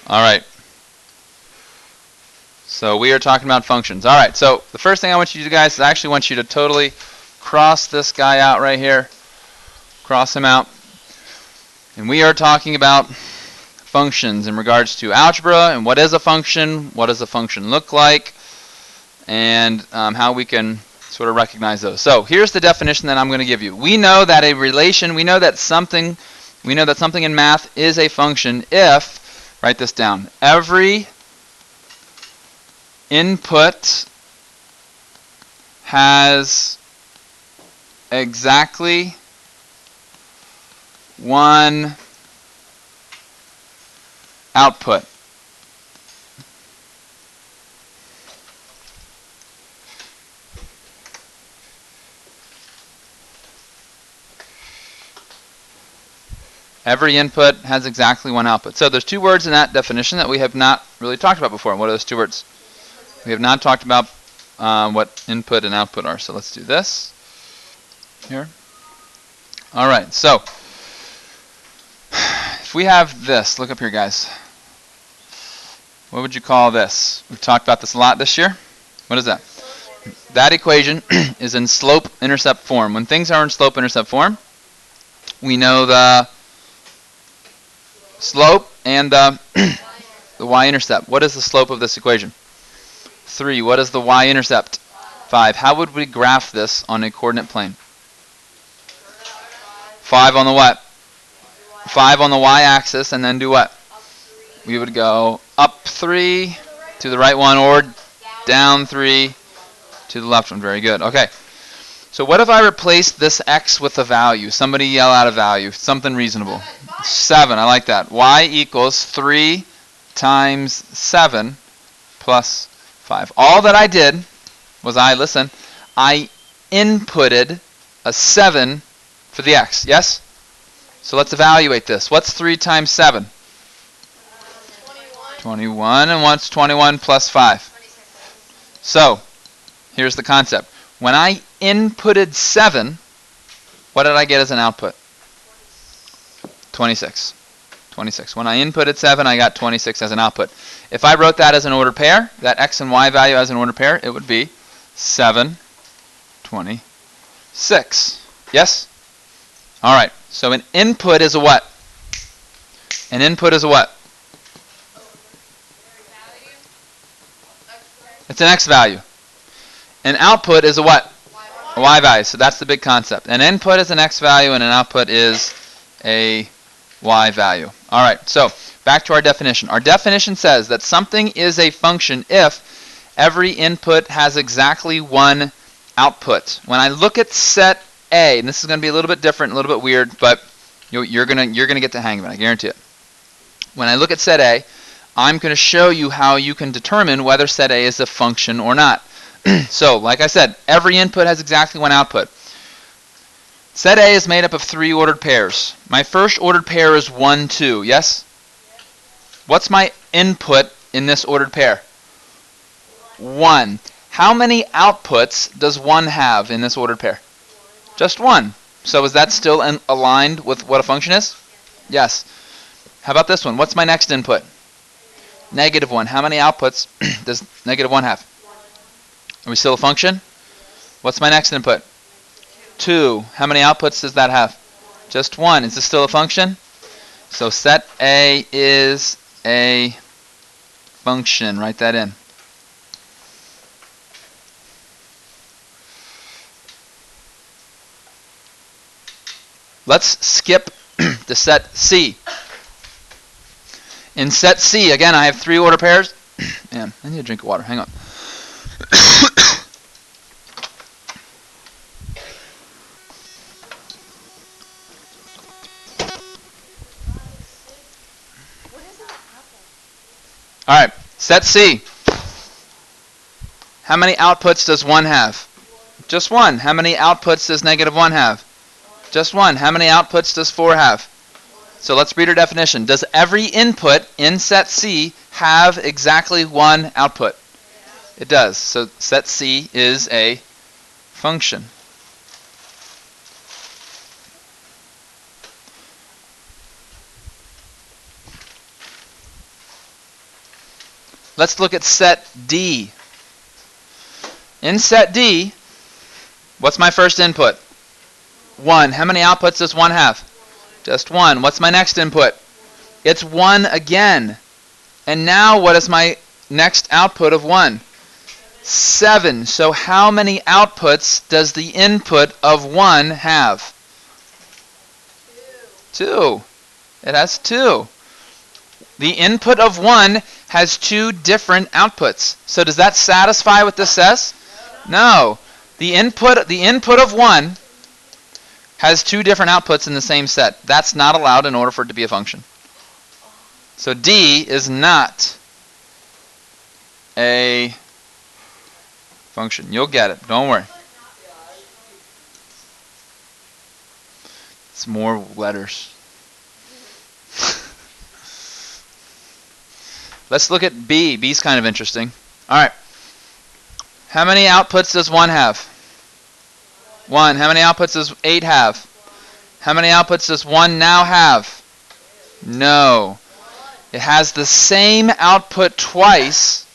All right. So we are talking about functions. All right. So the first thing I want you to do, guys, is I actually want you to totally cross this guy out right here. Cross him out. And we are talking about functions in regards to algebra and what is a function, what does a function look like, and how we can sort of recognize those. So here's the definition that I'm going to give you. We know that a relation, we know that something in math is a function if, write this down, every input has exactly one output. Every input has exactly one output. So there's two words in that definition that we have not really talked about before. What are those two words? We have not talked about what input and output are. So let's do this here. All right. So if we have this, look up here, guys. What would you call this? We've talked about this a lot this year. What is that? That equation is in slope-intercept form. When things are in slope-intercept form, we know the slope and the y-intercept. What is the slope of this equation? 3. What is the y-intercept? 5. How would we graph this on a coordinate plane? 5 on the what? 5 on the y-axis, and then do what? We would go up 3 to the right one, or down 3 to the left one. Very good. Okay. So what if I replace this x with a value? Somebody yell out a value. Something reasonable. 7. I like that. Y equals 3 times 7 plus 5. All that I did was I inputted a 7 for the x. Yes? So let's evaluate this. What's 3 times 7? 21. And what's 21 plus 5? So here's the concept. When I inputted 7, what did I get as an output? 26. 26. When I inputted 7, I got 26 as an output. If I wrote that as an ordered pair, that x and y value as an ordered pair, it would be 7, 26. Yes? All right. So an input is a what? An input is a what? It's an x value. An output is a what? A y value. So that's the big concept. An input is an x value and an output is a y value. All right. So back to our definition. Our definition says that something is a function if every input has exactly one output. When I look at set A, and this is going to be a little bit different, a little bit weird, but you're going to get the hang of it. I guarantee it. When I look at set A, I'm going to show you how you can determine whether set A is a function or not. So, like I said, every input has exactly one output. Set A is made up of 3 ordered pairs. My first ordered pair is 1, 2. Yes? What's my input in this ordered pair? 1. How many outputs does 1 have in this ordered pair? Just 1. So is that still aligned with what a function is? Yes. How about this one? What's my next input? Negative 1. How many outputs does negative 1 have? Are we still a function? What's my next input? 2. How many outputs does that have? Just 1. Is this still a function? So set A is a function. Write that in. Let's skip to set C. In set C, again, I have 3 order pairs. Man, I need a drink of water. Hang on. All right, set C. How many outputs does 1 have? Just 1. How many outputs does negative 1 have? Just 1. How many outputs does 4 have? So let's read our definition. Does every input in set C have exactly one output? It does. So set C is a function. Let's look at set D. In set D, what's my first input? 1. How many outputs does 1 have? Just 1. What's my next input? It's 1 again. And now what is my next output of 1? 7. So how many outputs does the input of 1 have? 2. It has 2. The input of 1 has 2 different outputs. So does that satisfy what this says? No. The input of 1 has 2 different outputs in the same set. That's not allowed in order for it to be a function. So D is not a function. You'll get it. Don't worry. It's more letters. Let's look at B. B's kind of interesting. All right. How many outputs does 1 have? 1. How many outputs does 8 have? How many outputs does 1 now have? No. It has the same output twice.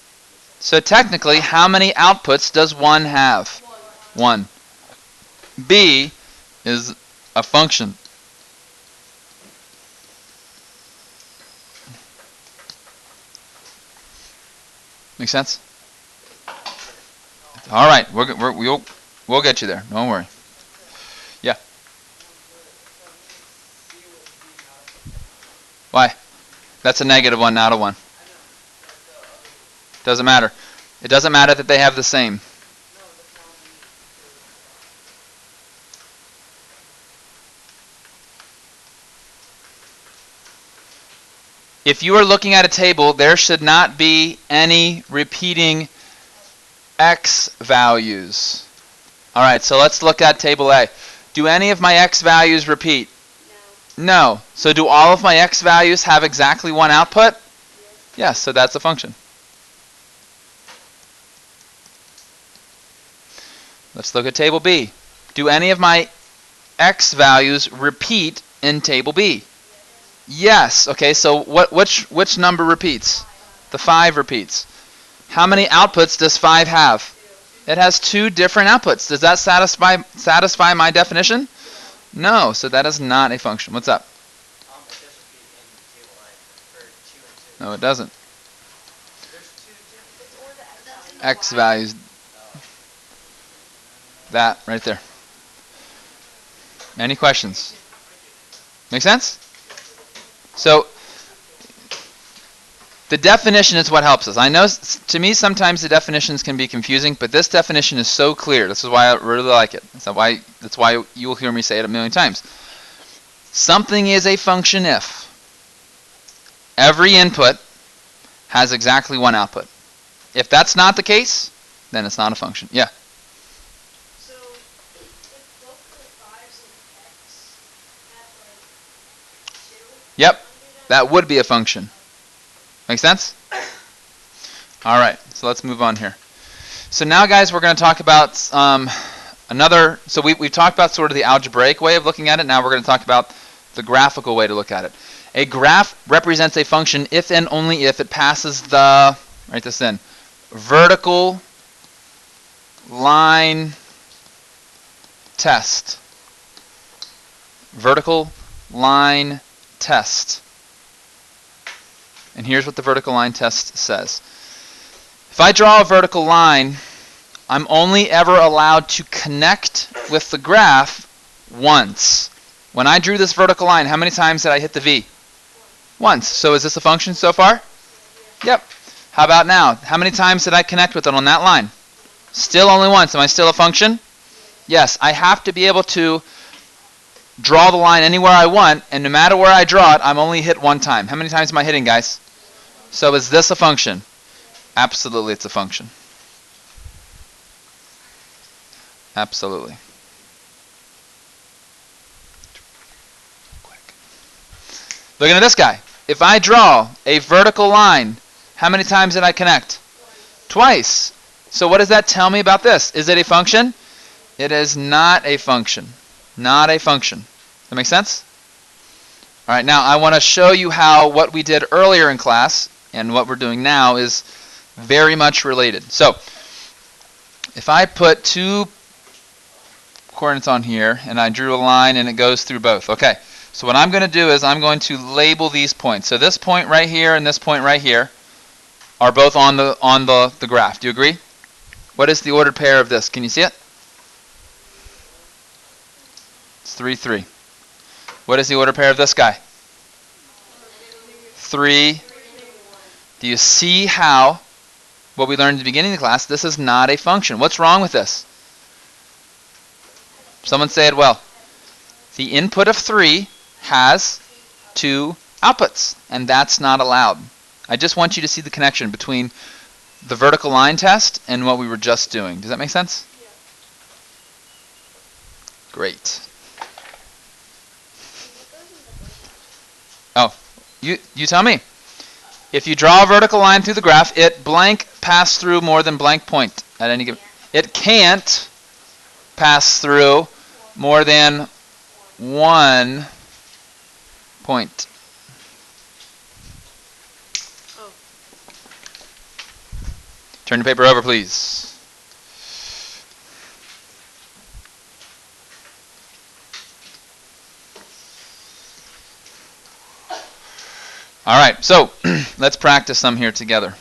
So technically, how many outputs does 1 have? 1. B is a function. Make sense? All right, we'll get you there. Don't worry. Yeah. Why? That's a negative 1, not a 1. Doesn't matter. It doesn't matter that they have the same. If you are looking at a table, there should not be any repeating x values. All right, so let's look at table A. Do any of my x values repeat? No. So do all of my x values have exactly 1 output? Yes, so that's a function. Let's look at table B. Do any of my x values repeat in table B? Yes. Okay, so which number repeats? The 5 repeats. How many outputs does 5 have? It has 2 different outputs. Does that satisfy my definition? No, so that is not a function. What's up? No, it doesn't. X values. That right there. Any questions? Make sense? So the definition is what helps us. I know to me sometimes the definitions can be confusing, but this definition is so clear. This is why I really like it. That's why you will hear me say it a million times. Something is a function if every input has exactly 1 output. If that's not the case, then it's not a function. Yeah. So if both the 5s and x have like 2. Yep. That would be a function. Make sense? All right, so let's move on here. So now, guys, we're going to talk about so we've talked about sort of the algebraic way of looking at it. Now we're going to talk about the graphical way to look at it. A graph represents a function if and only if it passes the, write this in, vertical line test. Vertical line test. And here's what the vertical line test says. If I draw a vertical line, I'm only ever allowed to connect with the graph once. When I drew this vertical line, how many times did I hit the V? Once. So is this a function so far? Yep. How about now? How many times did I connect with it on that line? Still only once. Am I still a function? Yes. I have to be able to draw the line anywhere I want, and no matter where I draw it, I'm only hit 1 time. How many times am I hitting, guys? So is this a function? Absolutely, it's a function. Absolutely. Looking at this guy. If I draw a vertical line, how many times did I connect? Twice. So what does that tell me about this? Is it a function? It is not a function. Not a function. That make sense? All right, now I want to show you how what we did earlier in class and what we're doing now is Very much related. So, if I put 2 coordinates on here, and I drew a line, and it goes through both. Okay, so what I'm going to do is I'm going to label these points. So this point right here and this point right here are both on the graph. Do you agree? What is the ordered pair of this? Can you see it? It's 3, 3. What is the ordered pair of this guy? 3. Do you see how, what we learned at the beginning of the class, this is not a function. What's wrong with this? Someone say it well. The input of 3 has 2 outputs, and that's not allowed. I just want you to see the connection between the vertical line test and what we were just doing. Does that make sense? Yeah. Great. Oh, you tell me. If you draw a vertical line through the graph, it blank pass through more than blank point at any given. It can't pass through more than 1 point. Oh. Turn the paper over, please. All right, so let's practice some here together.